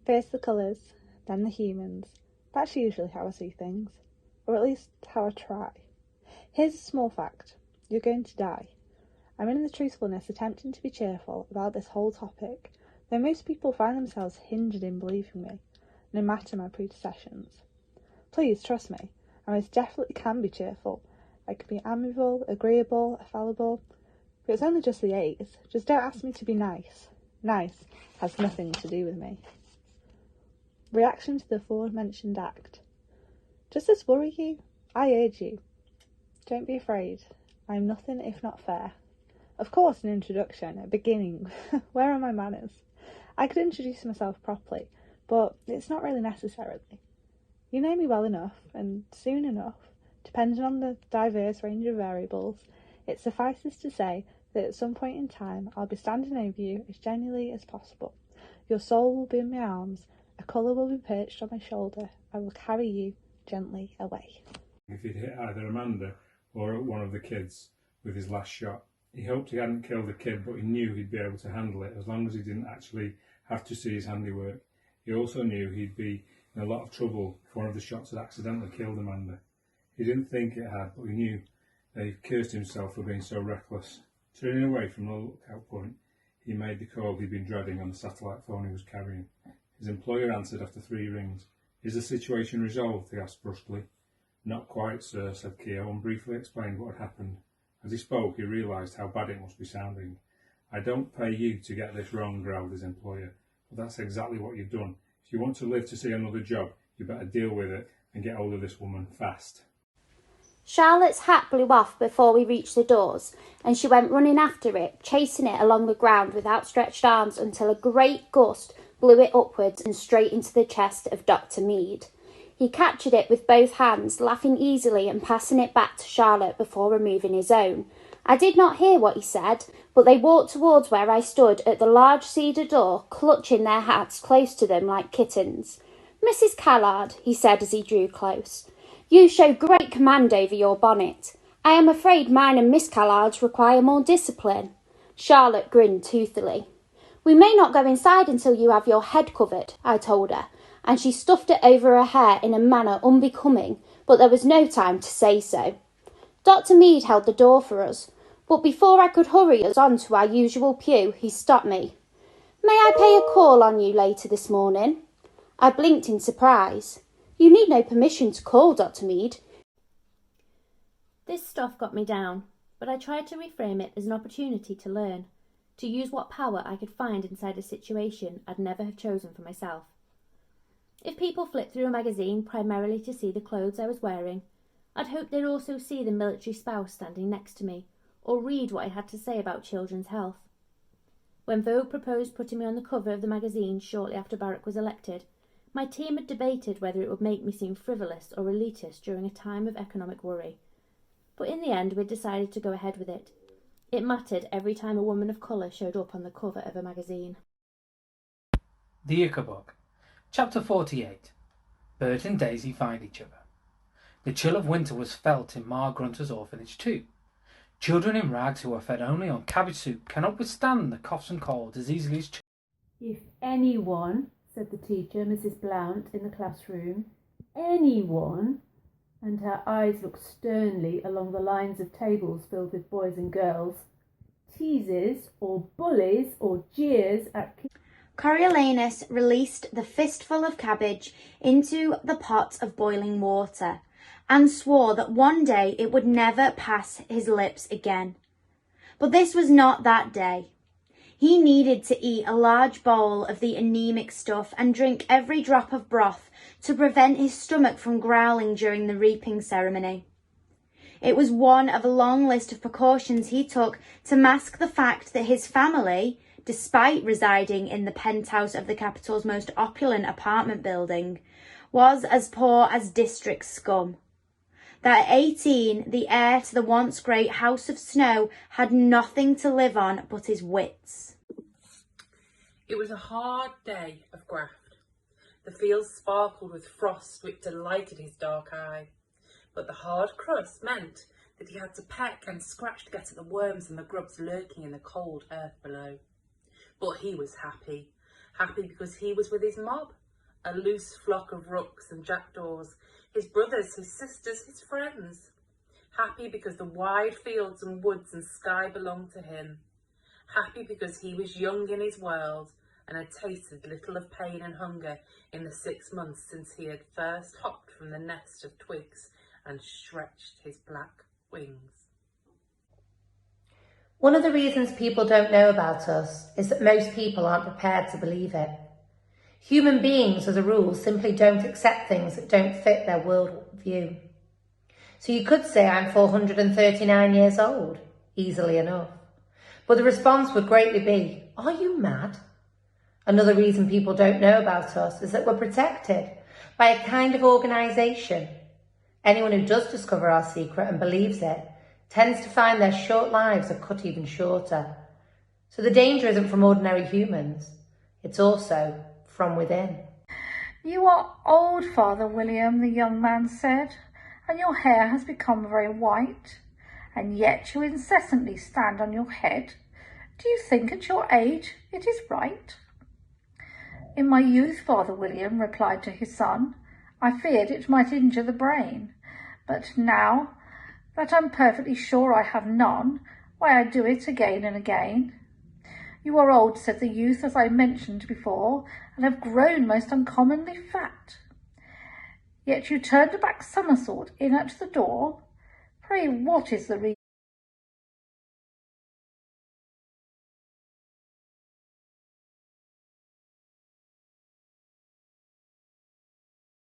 First the colours, then the humans. That's usually how I see things, or at least how I try. Here's a small fact. You're going to die. I'm in the truthfulness attempting to be cheerful about this whole topic, though most people find themselves hinged in believing me, no matter my prepossessions. Please trust me, I most definitely can be cheerful. I can be amiable, agreeable, fallible, but it's only just the A's. Just don't ask me to be nice. Nice has nothing to do with me. Reaction to the aforementioned act. Does this worry you? I urge you. Don't be afraid. I am nothing if not fair. Of course, an introduction, a beginning. Where are my manners? I could introduce myself properly, but it's not really necessary. You know me well enough, and soon enough, depending on the diverse range of variables, it suffices to say that at some point in time I'll be standing over you as gently as possible. Your soul will be in my arms, a colour will be perched on my shoulder, I will carry you gently away. If he'd hit either Amanda or one of the kids with his last shot. He hoped he hadn't killed the kid, but he knew he'd be able to handle it as long as he didn't actually have to see his handiwork. He also knew he'd be in a lot of trouble if one of the shots had accidentally killed Amanda. He didn't think it had, but he knew that he cursed himself for being so reckless. Turning away from the lookout point, he made the call he'd been dreading on the satellite phone he was carrying. His employer answered after 3 rings. "Is the situation resolved?" he asked brusquely. "Not quite, sir," said Keogh, and briefly explained what had happened. As he spoke, he realised how bad it must be sounding. "I don't pay you to get this wrong," growled his employer, "but that's exactly what you've done. If you want to live to see another job, you better deal with it and get hold of this woman fast." Charlotte's hat blew off before we reached the doors, and she went running after it, chasing it along the ground with outstretched arms until a great gust blew it upwards and straight into the chest of Dr. Mead. He captured it with both hands, laughing easily and passing it back to Charlotte before removing his own. I did not hear what he said, but they walked towards where I stood at the large cedar door, clutching their hats close to them like kittens. "Mrs. Callard," he said as he drew close, "you show great command over your bonnet. I am afraid mine and Miss Callard's require more discipline." Charlotte grinned toothily. "We may not go inside until you have your head covered," I told her, and she stuffed it over her hair in a manner unbecoming, but there was no time to say so. Dr. Mead held the door for us, but before I could hurry us on to our usual pew, he stopped me. "May I pay a call on you later this morning?" I blinked in surprise. "You need no permission to call, Dr. Mead." This stuff got me down, but I tried to reframe it as an opportunity to learn, to use what power I could find inside a situation I'd never have chosen for myself. If people flipped through a magazine primarily to see the clothes I was wearing, I'd hope they'd also see the military spouse standing next to me, or read what I had to say about children's health. When Vogue proposed putting me on the cover of the magazine shortly after Barack was elected, my team had debated whether it would make me seem frivolous or elitist during a time of economic worry. But in the end, we'd decided to go ahead with it. It mattered every time a woman of colour showed up on the cover of a magazine. The Ichabod. Chapter 48. Bert and Daisy find each other. The chill of winter was felt in Ma Grunter's orphanage too. Children in rags who are fed only on cabbage soup cannot withstand the coughs and colds as easily as children. "If anyone," said the teacher, Mrs. Blount, in the classroom, "anyone," and her eyes looked sternly along the lines of tables filled with boys and girls, "teases or bullies or jeers at kids." Coriolanus released the fistful of cabbage into the pot of boiling water, and swore that one day it would never pass his lips again. But this was not that day. He needed to eat a large bowl of the anemic stuff and drink every drop of broth to prevent his stomach from growling during the reaping ceremony. It was one of a long list of precautions he took to mask the fact that his family, despite residing in the penthouse of the capital's most opulent apartment building, was as poor as district scum. That at 18, the heir to the once great House of Snow had nothing to live on but his wits. It was a hard day of graft. The fields sparkled with frost which delighted his dark eye, but the hard crust meant that he had to peck and scratch to get at the worms and the grubs lurking in the cold earth below. But he was happy, happy because he was with his mob, a loose flock of rooks and jackdaws, his brothers, his sisters, his friends. Happy because the wide fields and woods and sky belonged to him. Happy because he was young in his world and had tasted little of pain and hunger in the 6 months since he had first hopped from the nest of twigs and stretched his black wings. One of the reasons people don't know about us is that most people aren't prepared to believe it. Human beings, as a rule, simply don't accept things that don't fit their worldview. So you could say I'm 439 years old, easily enough. But the response would greatly be, are you mad? Another reason people don't know about us is that we're protected by a kind of organisation. Anyone who does discover our secret and believes it tends to find their short lives are cut even shorter. So the danger isn't from ordinary humans, it's also from within. You are old, Father William, the young man said, and your hair has become very white, and yet you incessantly stand on your head. Do you think at your age it is right? In my youth, Father William replied to his son, I feared it might injure the brain, but now that I'm perfectly sure I have none, why I do it again and again. You are old, said the youth, as I mentioned before, and have grown most uncommonly fat. Yet you turned a back somersault in at the door. Pray, what is the